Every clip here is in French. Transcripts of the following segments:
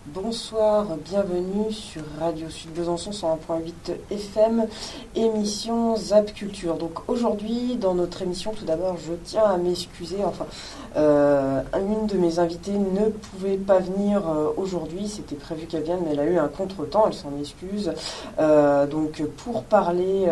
Bonsoir, bienvenue sur Radio Sud Besançon 101.8 FM, émission Zap Culture. Donc aujourd'hui, dans notre émission, tout d'abord, je tiens à m'excuser. Une de mes invitées ne pouvait pas venir aujourd'hui. C'était prévu qu'elle vienne, mais elle a eu un contretemps. Elle s'en excuse. Donc pour parler,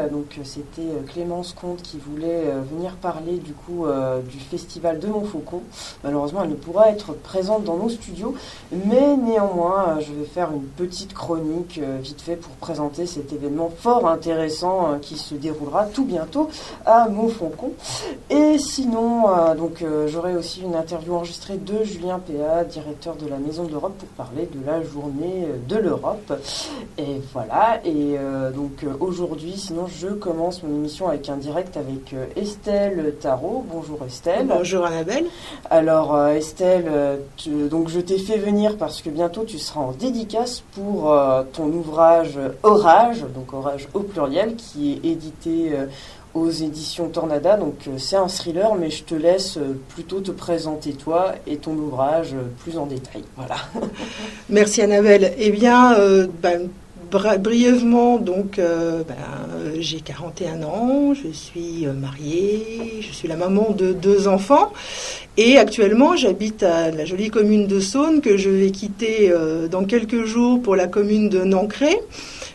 c'était Clémence Comte qui voulait venir parler du coup du festival de Montfaucon. Malheureusement, elle ne pourra être présente dans nos studios, mais néanmoins, je vais faire une petite chronique vite fait pour présenter cet événement fort intéressant qui se déroulera tout bientôt à Montfaucon. Et sinon, j'aurai aussi une interview enregistrée de Julien Péat, directeur de la Maison de l'Europe, pour parler de la journée de l'Europe. Et voilà, aujourd'hui, sinon je commence mon émission avec un direct avec Estelle Tarot. Bonjour Estelle. Bonjour Annabelle. Alors Estelle, je t'ai fait venir parce que bientôt tu seras en dédicace pour ton ouvrage Orage, donc Orage au pluriel, qui est édité aux éditions Tornada. Donc c'est un thriller, mais je te laisse plutôt te présenter toi et ton ouvrage plus en détail. Voilà. Merci Annabelle. Eh bien, brièvement, j'ai 41 ans, je suis mariée, je suis la maman de 2 enfants et actuellement j'habite à la jolie commune de Saône que je vais quitter dans quelques jours pour la commune de Nancré.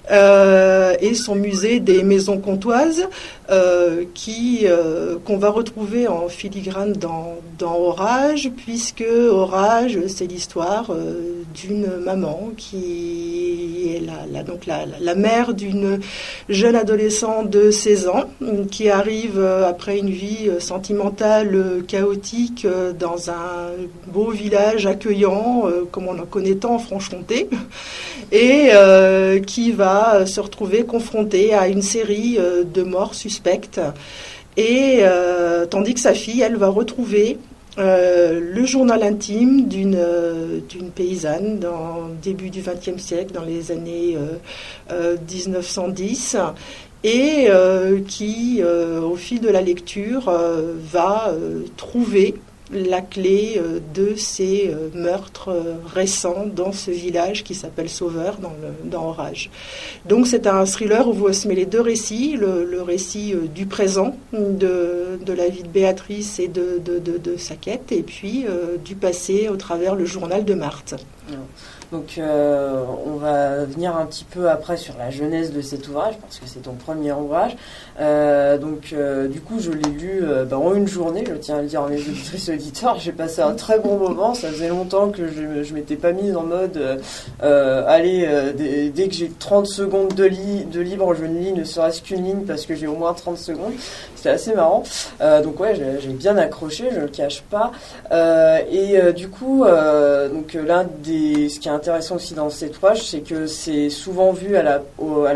Et son musée des maisons comtoises qu'on va retrouver en filigrane dans Orage, puisque Orage, c'est l'histoire d'une maman qui est la mère d'une jeune adolescente de 16 ans qui arrive après une vie sentimentale chaotique dans un beau village accueillant comme on en connaît tant en Franche-Comté, et qui va se retrouver confrontée à une série de morts suspectes, et tandis que sa fille, elle va retrouver le journal intime d'une paysanne dans le début du XXe siècle, dans les années 1910, et qui, au fil de la lecture, va trouver la clé de ces meurtres récents dans ce village qui s'appelle Sauveur dans Orage. Donc c'est un thriller où vont se mêler 2 récits, le récit du présent de la vie de Béatrice et de sa quête, et puis du passé au travers le journal de Marthe. Donc on va venir un petit peu après sur la jeunesse de cet ouvrage, parce que c'est ton premier ouvrage. Du coup, je l'ai lu en une journée, je tiens à le dire à mes auditrices et auditeurs. J'ai passé un très bon moment. Ça faisait longtemps que je m'étais pas mise en mode dès que j'ai 30 secondes de libre, je ne lis ne serait-ce qu'une ligne parce que j'ai au moins 30 secondes. C'était assez marrant. J'ai bien accroché, je ne le cache pas. Ce qui est intéressant aussi dans cet ouvrage, c'est que c'est souvent vu à la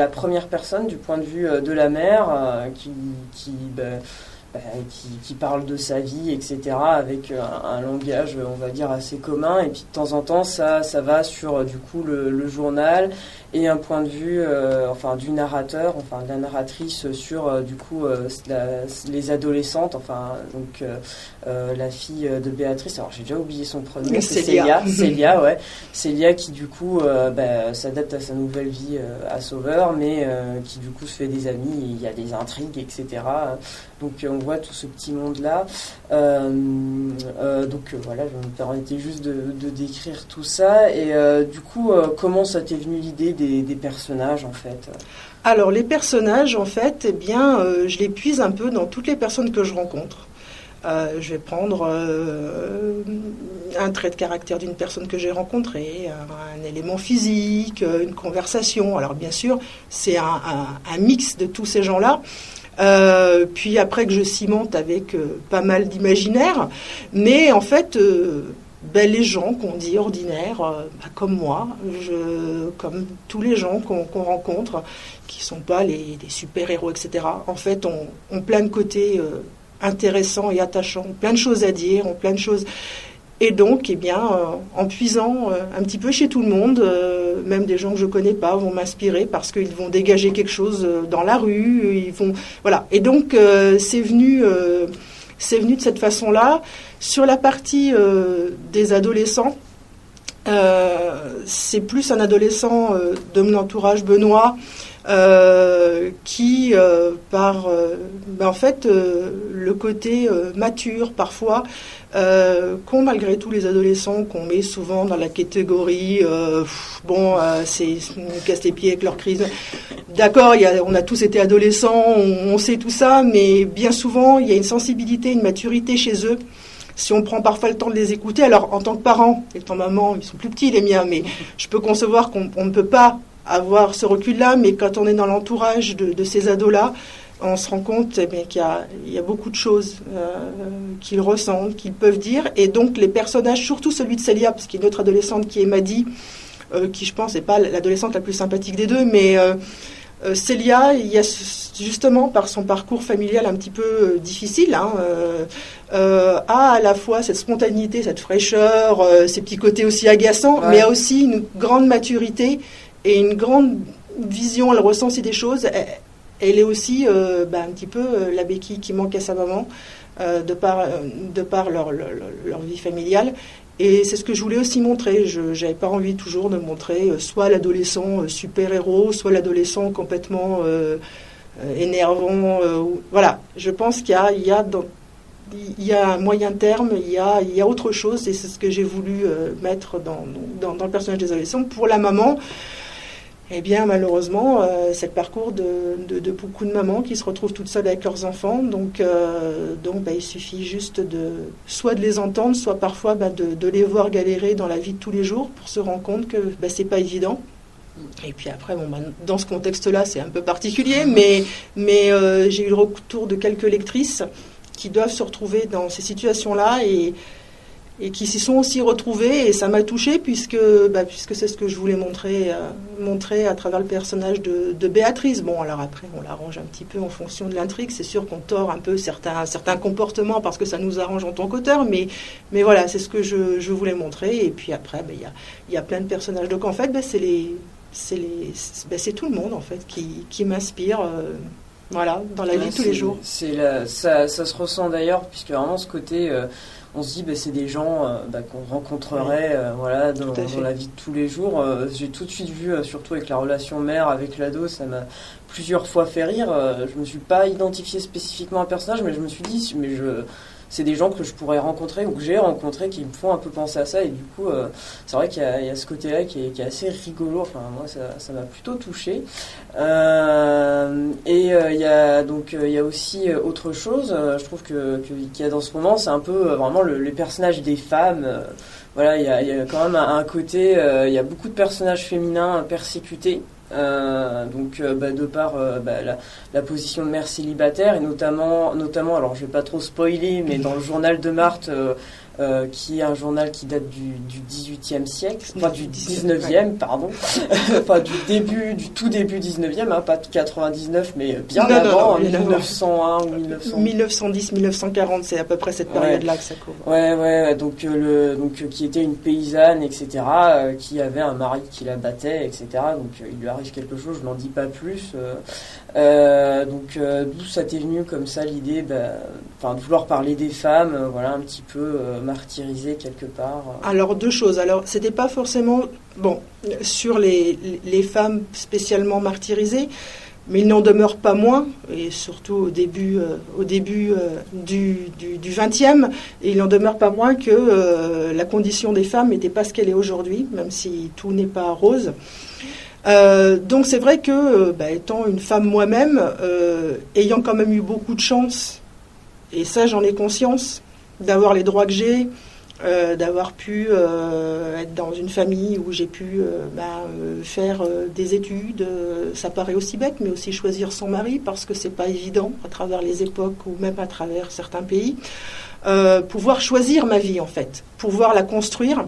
première personne, du point de vue de la mère, qui parle de sa vie, etc., avec un langage, on va dire, assez commun. Et puis de temps en temps, ça va sur du coup le journal et un point de vue du narrateur, de la narratrice sur les adolescentes, la fille de Béatrice. Alors j'ai déjà oublié son prénom, c'est Célia, ouais. Célia qui du coup s'adapte à sa nouvelle vie à Sauveur, mais qui du coup se fait des amis, et il y a des intrigues, etc. Donc on voit tout ce petit monde-là. Je me permettais juste de décrire tout ça. Et comment ça t'est venu l'idée des personnages, en fait ? Alors, les personnages, en fait, je les puise un peu dans toutes les personnes que je rencontre. Je vais prendre un trait de caractère d'une personne que j'ai rencontrée, un élément physique, une conversation. Alors, bien sûr, c'est un mix de tous ces gens-là. Puis après que je cimente avec pas mal d'imaginaire, mais en fait les gens qu'on dit ordinaires, comme moi, comme tous les gens qu'on rencontre, qui sont pas des super-héros, etc., en fait ont plein de côtés intéressants et attachants, plein de choses à dire, ont plein de choses. Et donc, en puisant un petit peu chez tout le monde, même des gens que je connais pas vont m'inspirer parce qu'ils vont dégager quelque chose dans la rue. Et donc, c'est venu de cette façon-là. Sur la partie des adolescents, c'est plus un adolescent de mon entourage, Benoît, qui, en fait, le côté mature parfois, qu'ont malgré tout les adolescents qu'on met souvent dans la catégorie c'est ils cassent les pieds avec leur crise. D'accord, on a tous été adolescents, on sait tout ça, mais bien souvent il y a une sensibilité, une maturité chez eux. Si on prend parfois le temps de les écouter, alors en tant que parent, étant maman, ils sont plus petits les miens, mais je peux concevoir qu'on ne peut pas avoir ce recul-là, mais quand on est dans l'entourage de ces ados-là, on se rend compte qu'il y a beaucoup de choses qu'ils ressentent, qu'ils peuvent dire. Et donc les personnages, surtout celui de Célia, parce qu'il y a une autre adolescente qui est Maddy, qui je pense n'est pas l'adolescente la plus sympathique des deux, mais Célia, il y a justement par son parcours familial un petit peu difficile, a à la fois cette spontanéité, cette fraîcheur, ces petits côtés aussi agaçants, mais a aussi une grande maturité et une grande vision. Elle ressent aussi des choses. Elle est aussi un petit peu la béquille qui manque à sa maman de par leur vie familiale. Et c'est ce que je voulais aussi montrer. Je n'avais pas envie toujours de montrer soit l'adolescent super-héros, soit l'adolescent complètement énervant. Voilà, je pense qu'il y a un moyen terme, il y a autre chose, et c'est ce que j'ai voulu mettre dans le personnage des adolescents. Pour la maman, eh bien, malheureusement, c'est le parcours de beaucoup de mamans qui se retrouvent toutes seules avec leurs enfants. Donc il suffit juste soit de les entendre, soit parfois de les voir galérer dans la vie de tous les jours pour se rendre compte que c'est pas évident. Et puis après, dans ce contexte-là, c'est un peu particulier, mais j'ai eu le retour de quelques lectrices qui doivent se retrouver dans ces situations-là et qui s'y sont aussi retrouvés, et ça m'a touchée puisque c'est ce que je voulais montrer à travers le personnage de Béatrice. Bon, alors après, on l'arrange un petit peu en fonction de l'intrigue. C'est sûr qu'on tord un peu certains comportements parce que ça nous arrange en tant qu'auteur, mais voilà, c'est ce que je voulais montrer. Et puis après, il y a plein de personnages. Donc en fait, c'est tout le monde en fait qui m'inspire. Voilà, dans la vie de tous les jours. Ça se ressent d'ailleurs, puisque vraiment ce côté, on se dit c'est des gens qu'on rencontrerait dans la vie de tous les jours. J'ai tout de suite vu, surtout avec la relation mère avec l'ado, ça m'a plusieurs fois fait rire. Je me suis pas identifié spécifiquement un personnage, mais je me suis dit, c'est des gens que je pourrais rencontrer ou que j'ai rencontrés qui me font un peu penser à ça, et du coup c'est vrai qu'il y a ce côté-là qui est assez rigolo. Enfin, moi ça m'a plutôt touché. Et il y a aussi autre chose, je trouve qu'il y a dans ce roman, c'est un peu vraiment les personnages des femmes. Voilà, il y a quand même un côté, il y a beaucoup de personnages féminins persécutés. De par la position de mère célibataire, et notamment, alors je vais pas trop spoiler, mais dans le journal de Marthe, qui est un journal qui date du XVIIIe siècle, enfin du XIXe, pardon, enfin du tout début XIXe, pas de 99, mais bien avant, 1901 ou 1900. 1910, 1940, c'est à peu près cette période-là que ça couvre. Ouais, donc qui était une paysanne, etc., qui avait un mari qui la battait, etc., donc il lui arrive quelque chose, je n'en dis pas plus. D'où ça t'est venu comme ça l'idée de vouloir parler des femmes, un petit peu martyrisées quelque part. Alors deux choses. Alors c'était pas forcément sur les femmes spécialement martyrisées, mais il n'en demeure pas moins, et surtout au début du XXe, et il n'en demeure pas moins que la condition des femmes n'était pas ce qu'elle est aujourd'hui, même si tout n'est pas rose. Donc c'est vrai que, étant une femme moi-même, ayant quand même eu beaucoup de chance, et ça j'en ai conscience, d'avoir les droits que j'ai, d'avoir pu être dans une famille où j'ai pu faire des études, ça paraît aussi bête, mais aussi choisir son mari, parce que c'est pas évident à travers les époques ou même à travers certains pays, pouvoir choisir ma vie en fait, pouvoir la construire.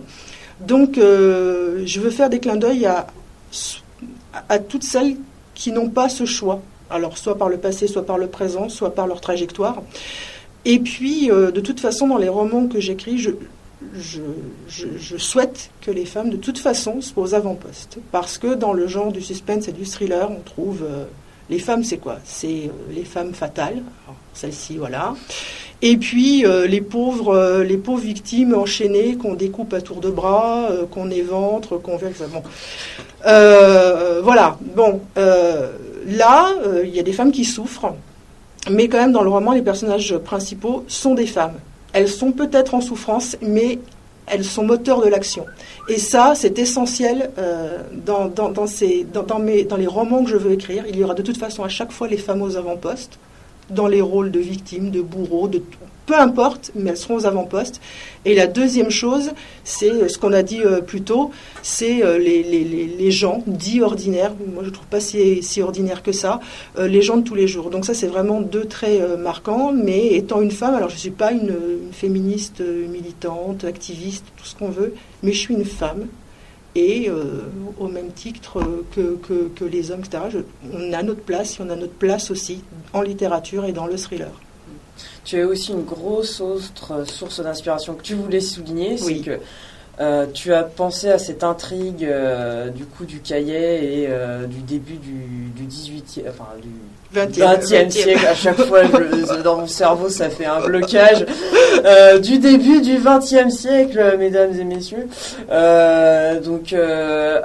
Donc je veux faire des clins d'œil à toutes celles qui n'ont pas ce choix, alors soit par le passé, soit par le présent, soit par leur trajectoire. Et puis, de toute façon, dans les romans que j'écris, je souhaite que les femmes, de toute façon, se posent avant-poste. Parce que dans le genre du suspense et du thriller, on trouve Les femmes, c'est quoi? C'est les femmes fatales, celles-ci, voilà. Et puis les pauvres victimes enchaînées qu'on découpe à tour de bras, qu'on éventre, qu'on verse. Bon, voilà. Bon, là, il y a des femmes qui souffrent, mais quand même dans le roman, les personnages principaux sont des femmes. Elles sont peut-être en souffrance, mais elles sont moteurs de l'action. Et ça, c'est essentiel dans les romans que je veux écrire. Il y aura de toute façon à chaque fois les femmes aux avant-postes, dans les rôles de victimes, de bourreaux, peu importe, mais elles seront aux avant-postes. Et la deuxième chose, c'est ce qu'on a dit plus tôt, c'est les gens dits ordinaires. Moi, je ne trouve pas si ordinaire que ça, les gens de tous les jours. Donc ça, c'est vraiment deux traits marquants. Mais étant une femme, alors je ne suis pas une féministe militante, activiste, tout ce qu'on veut, mais je suis une femme. Et au même titre que les hommes, etc., on a notre place, et on a notre place aussi en littérature et dans le thriller. Tu as aussi une grosse autre source d'inspiration que tu voulais souligner, c'est oui. que tu as pensé à cette intrigue du coup du Caillet et du début du 18e, enfin du 20e siècle. À chaque fois, dans mon cerveau, ça fait un blocage. Du début du 20e siècle, mesdames et messieurs. Donc,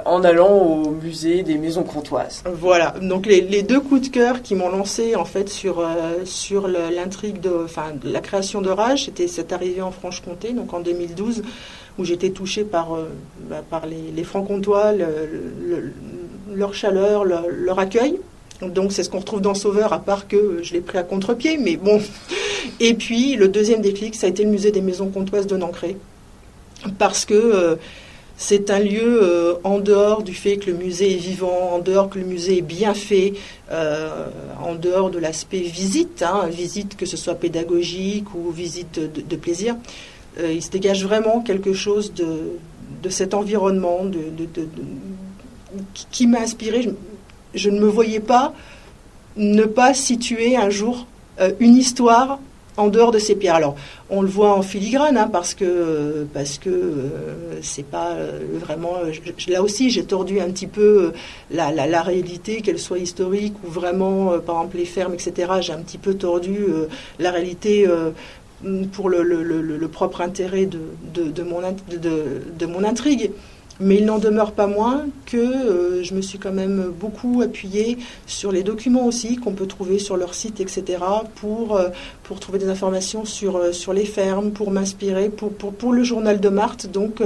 en allant au musée des Maisons Comtoises. Voilà. Donc, les deux coups de cœur qui m'ont lancé en fait sur l'intrigue de la création de Rage, c'est arrivé en Franche-Comté, donc en 2012. Où j'étais touchée par les Francs-Comtois, leur chaleur, leur accueil. Donc c'est ce qu'on retrouve dans Sauveur, à part que je l'ai pris à contre-pied, mais bon. Et puis le deuxième déclic, ça a été le musée des Maisons Comtoises de Nancré. Parce que c'est un lieu en dehors du fait que le musée est vivant, en dehors que le musée est bien fait, en dehors de l'aspect visite, visite que ce soit pédagogique ou visite de plaisir. Il se dégage vraiment quelque chose de cet environnement qui m'a inspiré. Je ne me voyais pas ne pas situer un jour une histoire en dehors de ces pierres. Alors, on le voit en filigrane, parce que c'est pas vraiment... là aussi, j'ai tordu un petit peu la réalité, qu'elle soit historique ou vraiment, par exemple, les fermes, etc. J'ai un petit peu tordu la réalité... pour le propre intérêt de mon intrigue. Mais il n'en demeure pas moins que je me suis quand même beaucoup appuyée sur les documents aussi qu'on peut trouver sur leur site, etc., pour trouver des informations sur les fermes, pour m'inspirer, pour le journal de Marthe. Donc,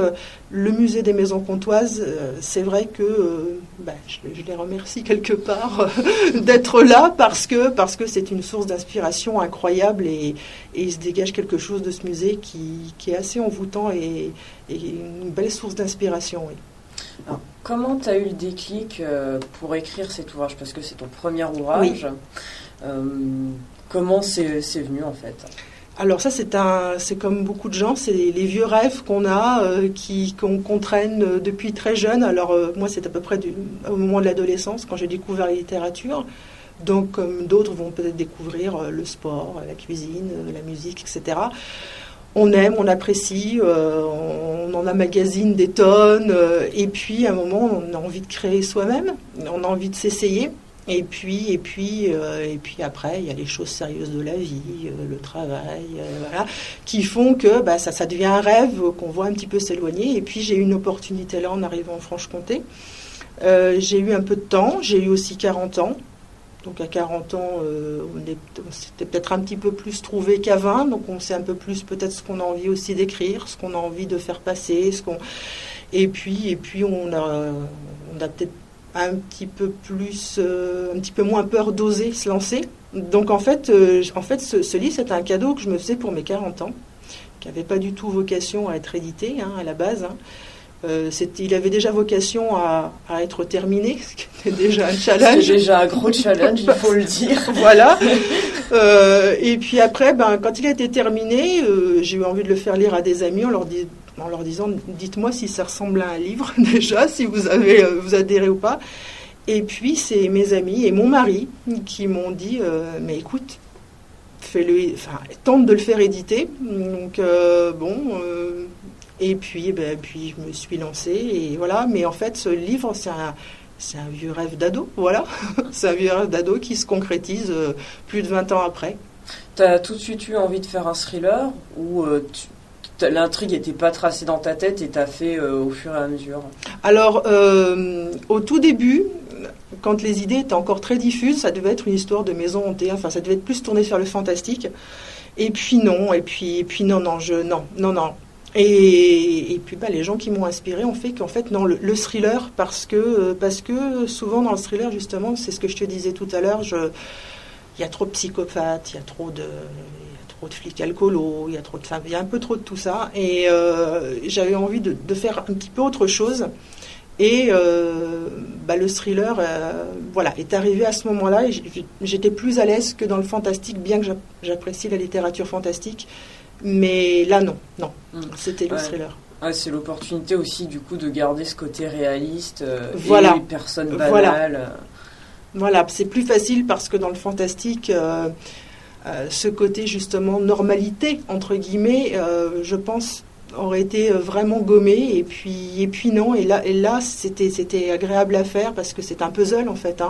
le musée des Maisons Comtoises, c'est vrai que je les remercie quelque part d'être là parce que c'est une source d'inspiration incroyable et il se dégage quelque chose de ce musée qui est assez envoûtant et une belle source d'inspiration. Oui. Alors, comment tu as eu le déclic pour écrire cet ouvrage? Parce que c'est ton premier ouvrage. Oui. Comment c'est venu en fait? Alors ça, c'est comme beaucoup de gens, c'est les vieux rêves qu'on a, qu'on traîne depuis très jeune. Alors moi, c'est à peu près au moment de l'adolescence, quand j'ai découvert la littérature. Donc comme d'autres vont peut-être découvrir le sport, la cuisine, la musique, etc. On aime, on apprécie, on en emmagasine des tonnes, et puis à un moment, on a envie de créer soi-même, on a envie de s'essayer. Et puis après, il y a les choses sérieuses de la vie, le travail, voilà, qui font que ça devient un rêve qu'on voit un petit peu s'éloigner. Et puis j'ai eu une opportunité là en arrivant en Franche-Comté. J'ai eu un peu de temps, j'ai eu aussi 40 ans. Donc à 40 ans, c'était peut-être un petit peu plus trouvé qu'à 20, donc on sait un peu plus peut-être ce qu'on a envie aussi d'écrire, ce qu'on a envie de faire passer, et puis on a peut-être un petit peu moins peur d'oser se lancer. Donc en fait ce livre, c'était un cadeau que je me faisais pour mes 40 ans, qui n'avait pas du tout vocation à être édité à la base. Il avait déjà vocation à être terminé, ce qui était déjà un challenge. C'est déjà un gros challenge, il faut le dire. Voilà. Et puis après, quand il a été terminé, j'ai eu envie de le faire lire à des amis en leur disant, dites-moi si ça ressemble à un livre déjà, si vous adhérez ou pas. Et puis c'est mes amis et mon mari qui m'ont dit, mais écoute, tente de le faire éditer. Donc et puis je me suis lancée et voilà. Mais en fait, ce livre, c'est un vieux rêve d'ado, voilà. C'est un vieux rêve d'ado qui se concrétise plus de 20 ans après. T'as tout de suite eu envie de faire un thriller ou l'intrigue n'était pas tracée dans ta tête et t'as fait au fur et à mesure? Alors, au tout début, quand les idées étaient encore très diffuses, ça devait être une histoire de maison hantée, enfin ça devait être plus tourné sur le fantastique. Et puis non, et puis non. Et puis les gens qui m'ont inspiré ont fait qu'en fait non, le thriller, parce que souvent dans le thriller justement, c'est ce que je te disais tout à l'heure, il y a trop de psychopathes, il y a trop de flics alcoolos, il y a un peu trop de tout ça, et j'avais envie de faire un petit peu autre chose. Et le thriller est arrivé à ce moment-là, et j'étais plus à l'aise que dans le fantastique, bien que j'apprécie la littérature fantastique. Mais là, non. C'était le thriller. Ouais, c'est l'opportunité aussi, du coup, de garder ce côté réaliste voilà. Et les personnes banales. Voilà, c'est plus facile parce que dans le fantastique, ce côté, justement, normalité, entre guillemets, je pense, aurait été vraiment gommé. Et puis non. Et là c'était agréable à faire parce que c'est un puzzle, en fait.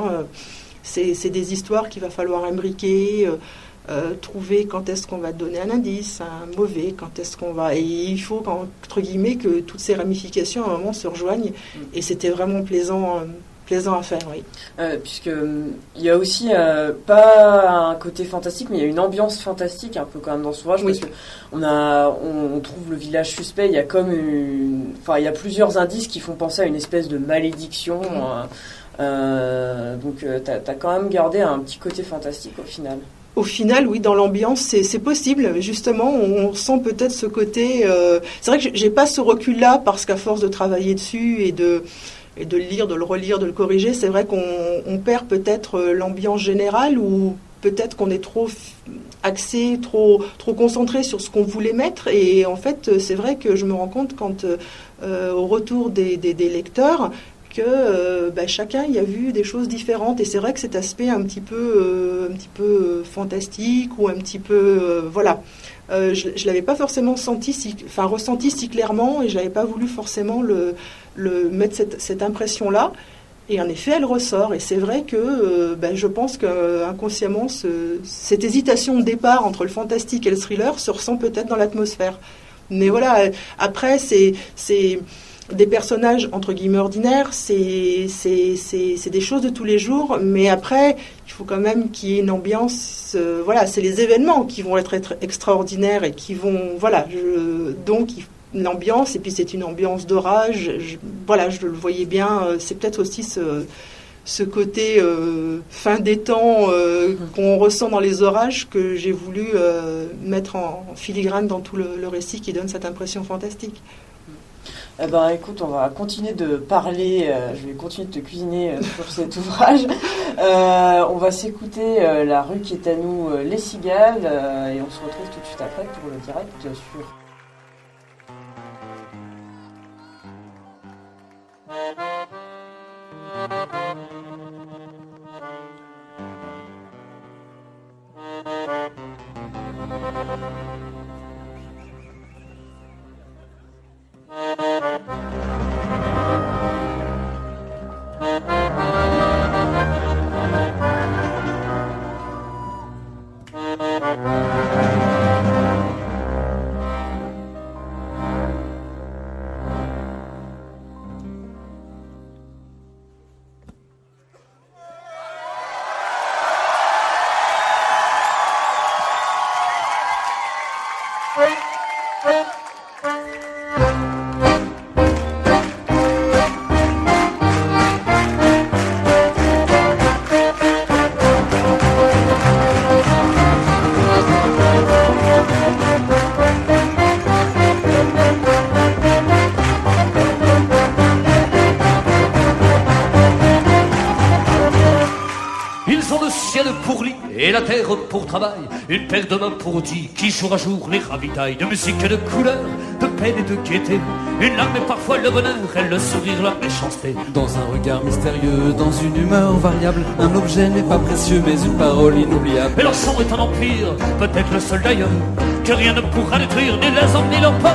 C'est des histoires qu'il va falloir imbriquer, trouver quand est-ce qu'on va donner un indice, un mauvais, quand est-ce qu'on va... Et il faut, entre guillemets, que toutes ces ramifications, à un moment, se rejoignent. Et c'était vraiment plaisant à faire, oui. Puisque il y a aussi, pas un côté fantastique, mais il y a une ambiance fantastique, un peu quand même dans ce ouvrage, parce que on trouve le village suspect, il y a comme il y a plusieurs indices qui font penser à une espèce de malédiction. Donc, t'as quand même gardé un petit côté fantastique au final. Au final, oui, dans l'ambiance, c'est possible. Justement, on sent peut-être ce côté... c'est vrai que j'ai pas ce recul-là, parce qu'à force de travailler dessus et de le lire, de le relire, de le corriger, c'est vrai qu'on perd peut-être l'ambiance générale, ou peut-être qu'on est trop axé, trop concentré sur ce qu'on voulait mettre. Et en fait, c'est vrai que je me rends compte quand, au retour des lecteurs, que chacun y a vu des choses différentes, et c'est vrai que cet aspect un petit peu fantastique, ou un petit peu je l'avais pas forcément ressenti si clairement, et je n'avais pas voulu forcément le mettre cette impression là, et en effet elle ressort. Et c'est vrai que je pense que inconsciemment cette hésitation de départ entre le fantastique et le thriller se ressent peut-être dans l'atmosphère. Mais voilà, après c'est des personnages entre guillemets ordinaires, c'est des choses de tous les jours, mais après il faut quand même qu'il y ait une ambiance, c'est les événements qui vont être extraordinaires et qui vont, donc l'ambiance, et puis c'est une ambiance d'orage, je le voyais bien, c'est peut-être aussi ce côté fin des temps qu'on ressent dans les orages, que j'ai voulu mettre en filigrane dans tout le récit, qui donne cette impression fantastique. Eh ben, écoute, on va continuer de parler, je vais continuer de te cuisiner sur cet ouvrage. On va s'écouter La rue qui est à nous, Les Cigales, et on se retrouve tout de suite après pour le direct sur... Et la terre pour travail, une paire de mains pour outils qui jour à jour les ravitaille de musique et de couleurs, de peine et de gaieté. Une larme est parfois le bonheur et le sourire la méchanceté. Dans un regard mystérieux, dans une humeur variable, un objet n'est pas précieux mais une parole inoubliable. Et leur son est un empire, peut-être le seul d'ailleurs, que rien ne pourra détruire, ni les hommes ni leurs pas.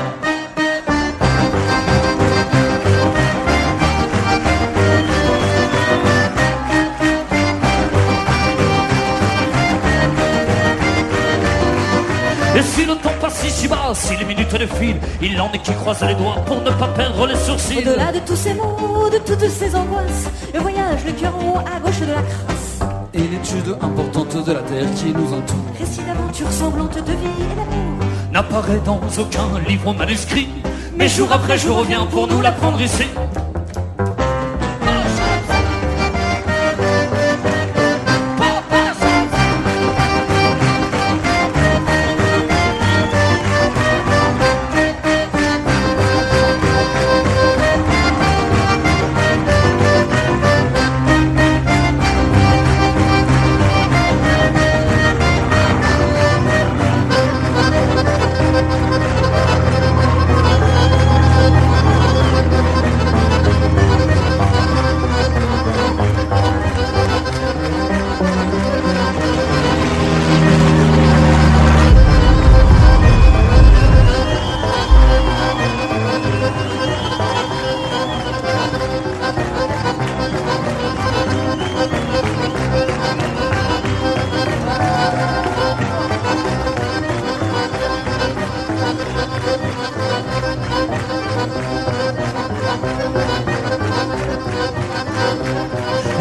ici-bas, si les minutes défilent, il en est qui croisent les doigts pour ne pas perdre les sourcils. Au-delà de tous ces mots, de toutes ces angoisses, le voyage, le cœur en haut, à gauche de la crasse. Et l'étude importante de la terre qui nous entoure. Récit d'aventures sanglantes de vie et d'amour. N'apparaît dans aucun livre manuscrit, mais jour après jour revient pour nous l'apprendre ici.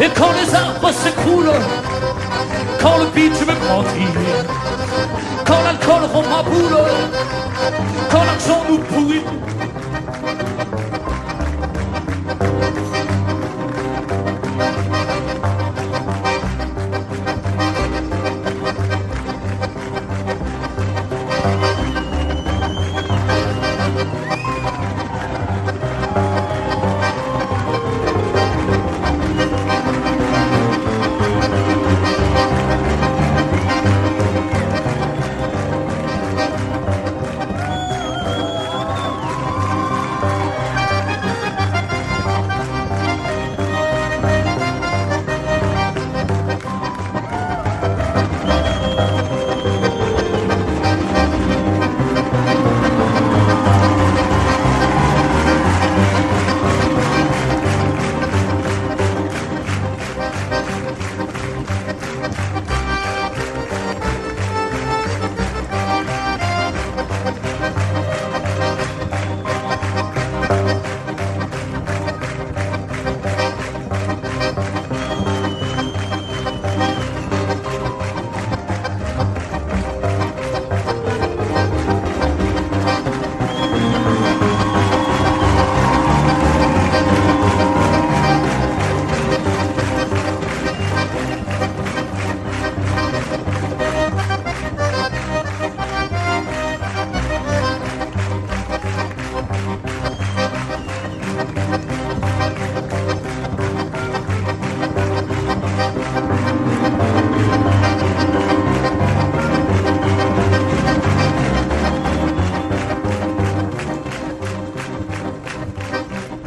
Et quand les arbres s'écroulent, quand le bitume grandit, quand l'alcool rend ma boule, quand l'argent nous pourrit,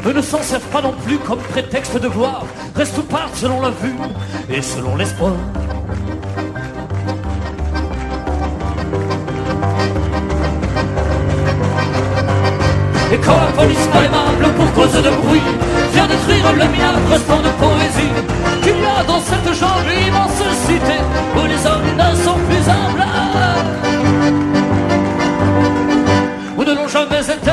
eux ne s'en servent pas non plus comme prétexte de gloire, restent ou partent selon la vue et selon l'espoir. Et quand la police mal aimable pour cause de bruit vient détruire le minable restant de poésie qu'il y a dans cette genre immense cité où les hommes ne sont plus humbles, ou ne l'ont jamais été.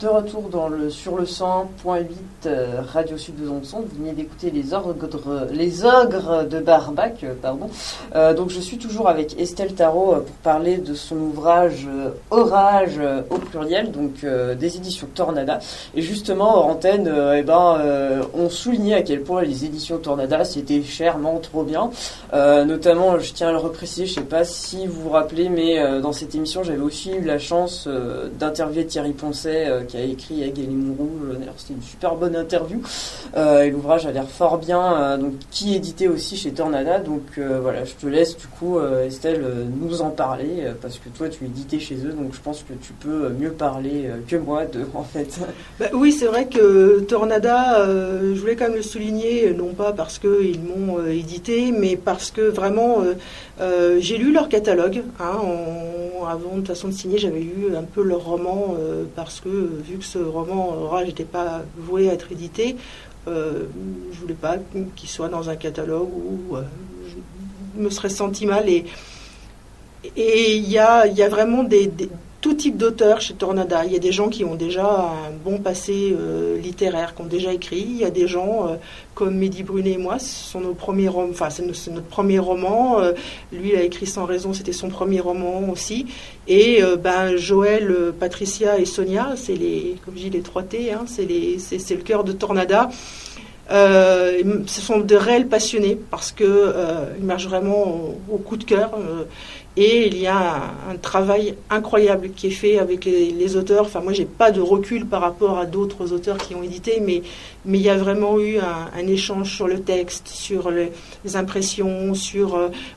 De retour sur le 100.8 Radio Sud Besançon, vous venez d'écouter les ogres de Barbac, pardon. Donc je suis toujours avec Estelle Tarot pour parler de son ouvrage Orage au pluriel, donc des éditions Tornada. Et justement, hors antenne, on soulignait à quel point les éditions Tornada c'était chèrement trop bien. Notamment, je tiens à le repréciser, je ne sais pas si vous vous rappelez, mais dans cette émission, j'avais aussi eu la chance d'interviewer Thierry Poncet, qui a écrit Gallimond Rouge. D'ailleurs, c'était une super bonne interview. Et l'ouvrage a l'air fort bien, donc qui est édité aussi chez Tornada. Donc voilà, je te laisse du coup, Estelle, nous en parler, parce que toi, tu es édité chez eux, donc je pense que tu peux mieux parler que moi d'eux, en fait. Oui, c'est vrai que Tornada, je voulais quand même le souligner, non pas parce qu'ils m'ont édité, mais parce que vraiment, j'ai lu leur catalogue. Avant de toute façon de signer, j'avais lu un peu leur roman, parce que vu que ce roman Orage n'était pas voué à être édité, je voulais pas qu'il soit dans un catalogue où je me serais senti mal. Et il y a vraiment tout type d'auteurs chez Tornada. Il y a des gens qui ont déjà un bon passé littéraire, qui ont déjà écrit. Il y a des gens comme Mehdi Brunet et moi, ce sont nos premiers romans. Enfin, c'est notre premier roman. Lui, il a écrit Sans raison, c'était son premier roman aussi. Et Joël, Patricia et Sonia, c'est comme je dis, les 3T, c'est le cœur de Tornada. Ce sont de réels passionnés parce que ils marchent vraiment au coup de cœur. Et il y a un travail incroyable qui est fait avec les auteurs. Enfin, moi, j'ai pas de recul par rapport à d'autres auteurs qui ont édité, mais il y a vraiment eu un échange sur le texte, sur les impressions,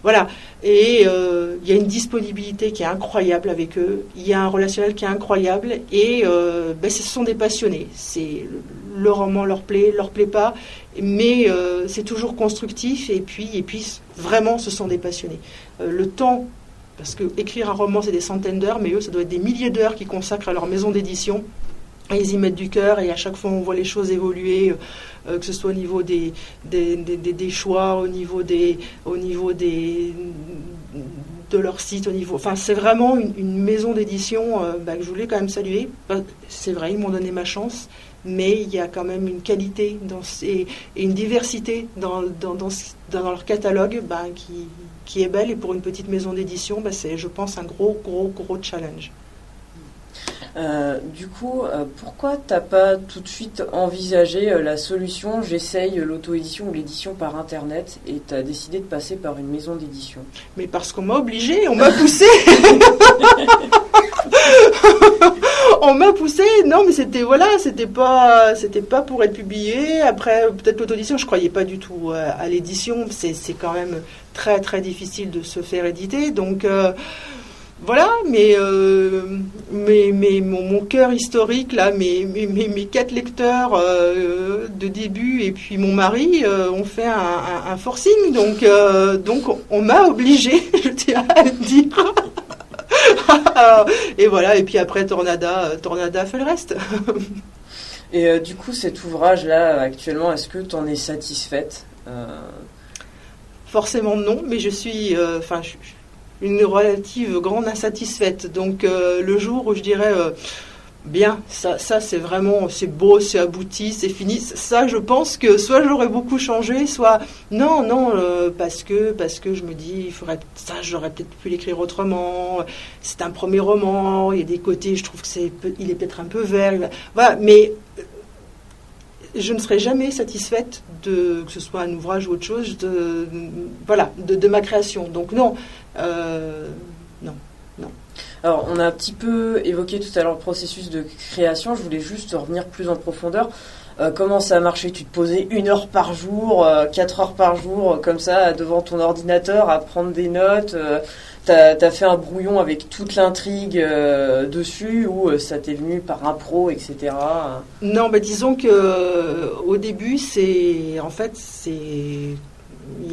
voilà. Et il y a une disponibilité qui est incroyable avec eux. Il y a un relationnel qui est incroyable. Et ce sont des passionnés. Le roman leur plaît pas, mais c'est toujours constructif. Et puis vraiment, ce sont des passionnés. Le temps. Parce que écrire un roman, c'est des centaines d'heures, mais eux, ça doit être des milliers d'heures qu'ils consacrent à leur maison d'édition. Et ils y mettent du cœur, et à chaque fois, on voit les choses évoluer, que ce soit au niveau des choix, au niveau de leur site, Enfin, c'est vraiment une maison d'édition que je voulais quand même saluer. C'est vrai, ils m'ont donné ma chance, mais il y a quand même une qualité et une diversité dans leur catalogue qui est belle, et pour une petite maison d'édition, c'est, je pense, un gros challenge. Du coup, pourquoi t'as pas tout de suite envisagé la solution j'essaye l'auto-édition ou l'édition par internet, et t'as décidé de passer par une maison d'édition? Mais parce qu'on m'a obligé, on m'a poussé. On m'a poussé. Non, mais c'était pas pour être publié. Après, peut-être l'auto-édition, je croyais pas du tout à l'édition. C'est quand même très très difficile de se faire éditer. Donc voilà, mais mon cœur historique, là, mes 4 lecteurs de début, et puis mon mari, ont fait un forcing. Donc on m'a obligé, je tiens à le dire. Et voilà, et puis après Tornada fait le reste. Et du coup, cet ouvrage-là, actuellement, est-ce que tu en es satisfaite? Forcément non, mais je suis une relative grande insatisfaite. Donc le jour où je dirais bien, ça c'est vraiment, c'est beau, c'est abouti, c'est fini, ça je pense que soit j'aurais beaucoup changé, soit non, parce que je me dis, j'aurais peut-être pu l'écrire autrement, c'est un premier roman, il y a des côtés, je trouve il est peut-être un peu vert, voilà, mais je ne serai jamais satisfaite que ce soit un ouvrage ou autre chose, de ma création. Donc non. Alors, on a un petit peu évoqué tout à l'heure le processus de création. Je voulais juste revenir plus en profondeur. Comment ça a marché? Tu te posais 1 heure par jour, 4 heures par jour, comme ça, devant ton ordinateur, à prendre des notes. T'as fait un brouillon avec toute l'intrigue dessus, ou ça t'est venu par impro, etc. Non, disons que au début, il y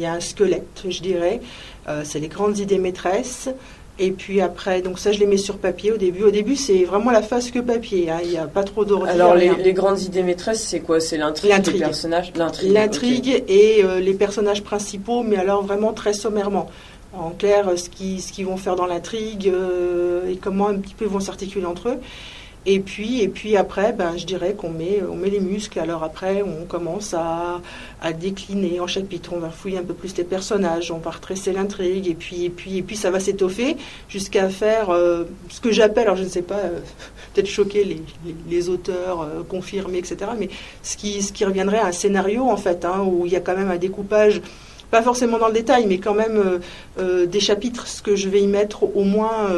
a un squelette, je dirais. C'est les grandes idées maîtresses. Et puis après, donc ça je les mets sur papier au début. Au début, c'est vraiment la face que papier. Il n'y a pas trop d'ordi. Alors les grandes idées maîtresses, c'est quoi? C'est l'intrigue des personnages? L'intrigue okay. Et les personnages principaux, mais alors vraiment très sommairement. En clair, ce qu'ils vont faire dans l'intrigue et comment un petit peu ils vont s'articuler entre eux. Et puis après, je dirais qu'on met les muscles. Alors après, on commence à décliner en chapitres. On va fouiller un peu plus les personnages, on va retresser l'intrigue, et puis ça va s'étoffer jusqu'à faire ce que j'appelle, alors je ne sais pas, peut-être choquer les auteurs confirmés, etc. Mais ce qui reviendrait à un scénario en fait, où il y a quand même un découpage pas forcément dans le détail, mais quand même des chapitres, ce que je vais y mettre au moins,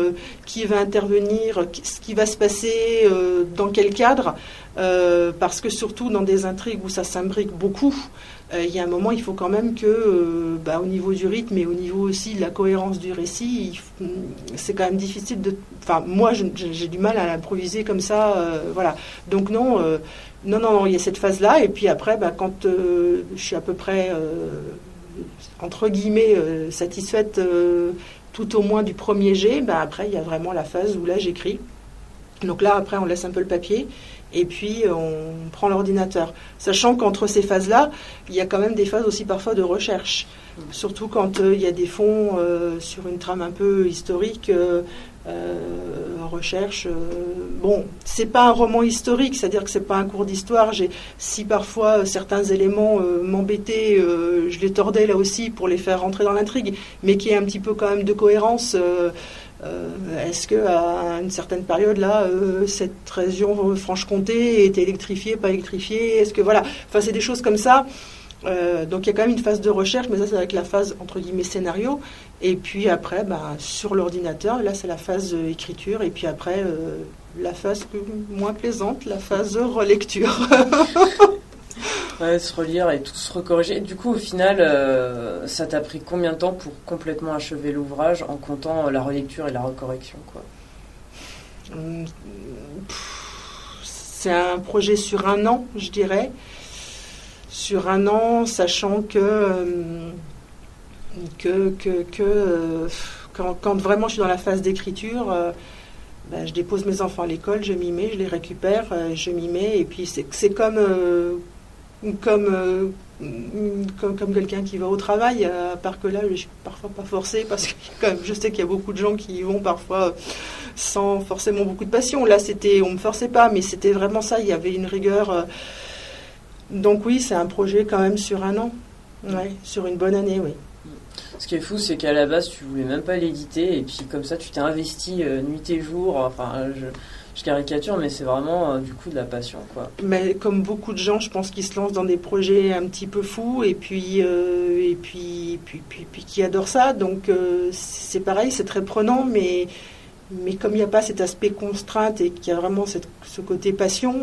qui va intervenir, ce qui va se passer, dans quel cadre, parce que surtout dans des intrigues où ça s'imbrique beaucoup, il y a un moment, il faut quand même que, au niveau du rythme et au niveau aussi de la cohérence du récit, c'est quand même difficile de... Enfin, moi, j'ai du mal à l'improviser comme ça, voilà. Donc non, il y a cette phase-là, et puis après, quand je suis à peu près, entre guillemets, satisfaite tout au moins du premier jet, après, il y a vraiment la phase où là, j'écris. Donc là, après, on laisse un peu le papier, et puis on prend l'ordinateur. Sachant qu'entre ces phases-là, il y a quand même des phases aussi parfois de recherche. Surtout quand il y a des fonds sur une trame un peu historique, recherche. Bon, c'est pas un roman historique, c'est-à-dire que c'est pas un cours d'histoire. Si parfois certains éléments m'embêtaient, je les tordais là aussi pour les faire rentrer dans l'intrigue, mais qu'il y ait un petit peu quand même de cohérence. Est-ce qu'à une certaine période là, cette région Franche-Comté était électrifiée, pas électrifiée? Est-ce que voilà, enfin c'est des choses comme ça. Donc il y a quand même une phase de recherche, mais ça c'est avec la phase entre guillemets scénario. Et puis après, sur l'ordinateur, là c'est la phase écriture. Et puis après, la phase moins plaisante, la phase relecture. Ouais, se relire et tout se recorriger. Du coup, au final, ça t'a pris combien de temps pour complètement achever l'ouvrage en comptant la relecture et la recorrection, quoi? C'est un projet sur 1 an, je dirais. Sur 1 an, sachant quand vraiment je suis dans la phase d'écriture, je dépose mes enfants à l'école, je m'y mets, je les récupère, je m'y mets, et puis c'est comme quelqu'un qui va au travail, à part que là je suis parfois pas forcée, parce que quand même, je sais qu'il y a beaucoup de gens qui y vont parfois sans forcément beaucoup de passion. Là on me forçait pas, mais c'était vraiment ça, il y avait une rigueur. Donc oui, c'est un projet quand même sur 1 an, ouais, sur une bonne année, oui. Ce qui est fou, c'est qu'à la base, tu voulais même pas l'éditer, et puis comme ça, tu t'es investi nuit et jour. Enfin, je caricature, mais c'est vraiment du coup de la passion, quoi. Mais comme beaucoup de gens, je pense qu'ils se lancent dans des projets un petit peu fous, et puis qui adorent ça. Donc c'est pareil, c'est très prenant, mais comme il n'y a pas cet aspect contrainte et qu'il y a vraiment ce côté passion,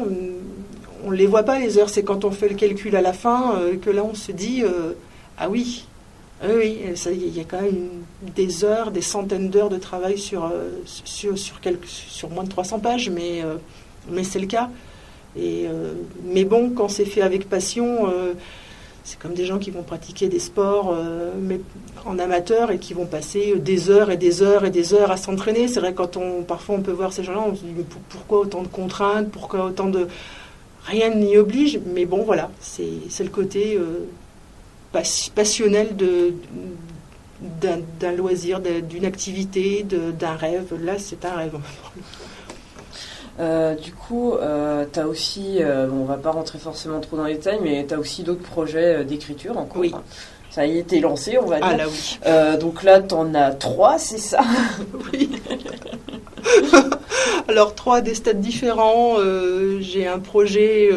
on ne les voit pas les heures. C'est quand on fait le calcul à la fin que là on se dit ah oui. Oui, il y a quand même des heures, des centaines d'heures de travail sur moins de 300 pages, mais c'est le cas. Mais bon, quand c'est fait avec passion, c'est comme des gens qui vont pratiquer des sports mais en amateur et qui vont passer des heures et des heures et des heures à s'entraîner. C'est vrai, parfois on peut voir ces gens-là, on se dit mais pourquoi autant de contraintes, pourquoi autant de... Rien n'y oblige, mais bon voilà, c'est le côté... passionnel d'un loisir, d'une activité, d'un rêve. Là, c'est un rêve. Du coup, tu as aussi, on va pas rentrer forcément trop dans les détails, mais tu as aussi d'autres projets d'écriture en cours. Oui. Ça y est, t'es lancé, on va dire. Ah là oui. Donc là, t'en as 3, c'est ça? Oui. Alors 3 à des stades différents. J'ai un projet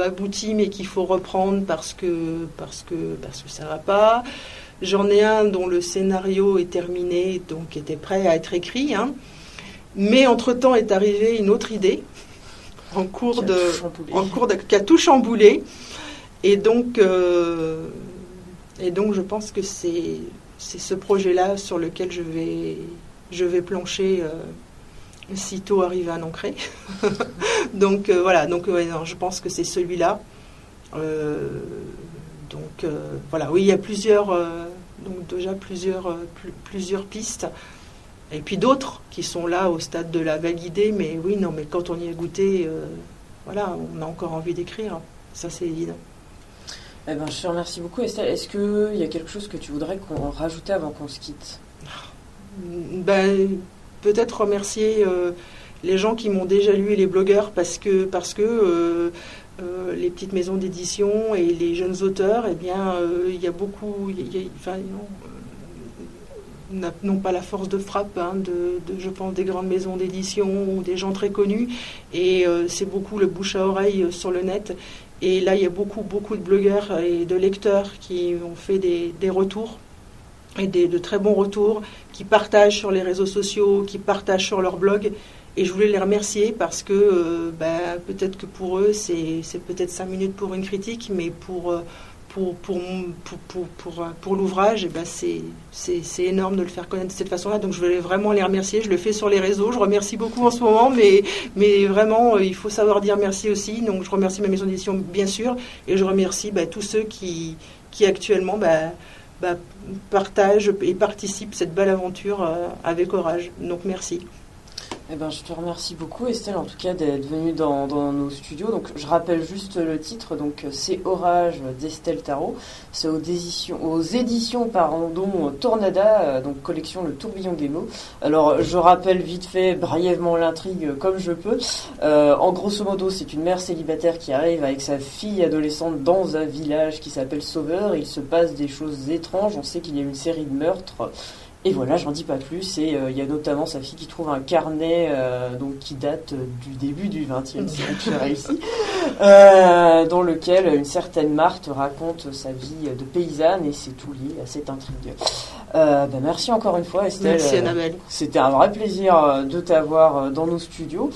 abouti mais qu'il faut reprendre parce que ça va pas. J'en ai un dont le scénario est terminé, donc était prêt à être écrit. Mais entre-temps est arrivée une autre idée qui a tout chamboulé. Et donc je pense que c'est ce projet-là sur lequel je vais plancher sitôt arrivé à Nancré. Donc voilà, je pense que c'est celui-là. Voilà, oui, il y a plusieurs pistes. Et puis d'autres qui sont là au stade de la validée, mais oui, non, mais quand on y a goûté, voilà, on a encore envie d'écrire. Ça, c'est évident. Eh ben, je te remercie beaucoup, Estelle. Est-ce qu'il y a quelque chose que tu voudrais qu'on rajoute avant qu'on se quitte? Peut-être remercier les gens qui m'ont déjà lu et les blogueurs parce que les petites maisons d'édition et les jeunes auteurs, eh bien, il y a beaucoup, n'ont pas la force de frappe je pense, des grandes maisons d'édition ou des gens très connus, et c'est beaucoup le bouche à oreille sur le net, Et là, il y a beaucoup de blogueurs et de lecteurs qui ont fait des retours, et de très bons retours, qui partagent sur les réseaux sociaux, qui partagent sur leur blog. Et je voulais les remercier parce que peut-être que pour eux, c'est peut-être 5 minutes pour une critique, mais pour l'ouvrage, c'est énorme de le faire connaître de cette façon-là. Donc je voulais vraiment les remercier. Je le fais sur les réseaux. Je remercie beaucoup en ce moment, mais vraiment, il faut savoir dire merci aussi. Donc je remercie ma maison d'édition, bien sûr, et je remercie tous ceux qui actuellement partagent et participent à cette belle aventure avec Orage. Donc merci. Eh ben, je te remercie beaucoup, Estelle, en tout cas, d'être venue dans nos studios. Donc, je rappelle juste le titre. Donc, c'est Orage d'Estelle Tarot. C'est aux éditions Tornada, donc collection Le Tourbillon des mots. Alors, je rappelle vite fait, brièvement l'intrigue comme je peux. En grosso modo, c'est une mère célibataire qui arrive avec sa fille adolescente dans un village qui s'appelle Sauveur. Il se passe des choses étranges. On sait qu'il y a une série de meurtres. Et voilà, j'en dis pas plus. Et il y a notamment sa fille qui trouve un carnet qui date du début du XXe siècle, j'ai réussi, dans lequel une certaine Marthe raconte sa vie de paysanne, et c'est tout lié à cette intrigue. Merci encore une fois, Estelle. Merci, Annabelle. C'était un vrai plaisir de t'avoir dans nos studios.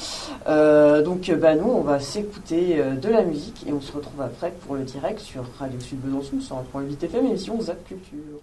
Nous, on va s'écouter de la musique et on se retrouve après pour le direct sur Radio Sud Besançon, sur 1.8 FM, émission Zap Culture.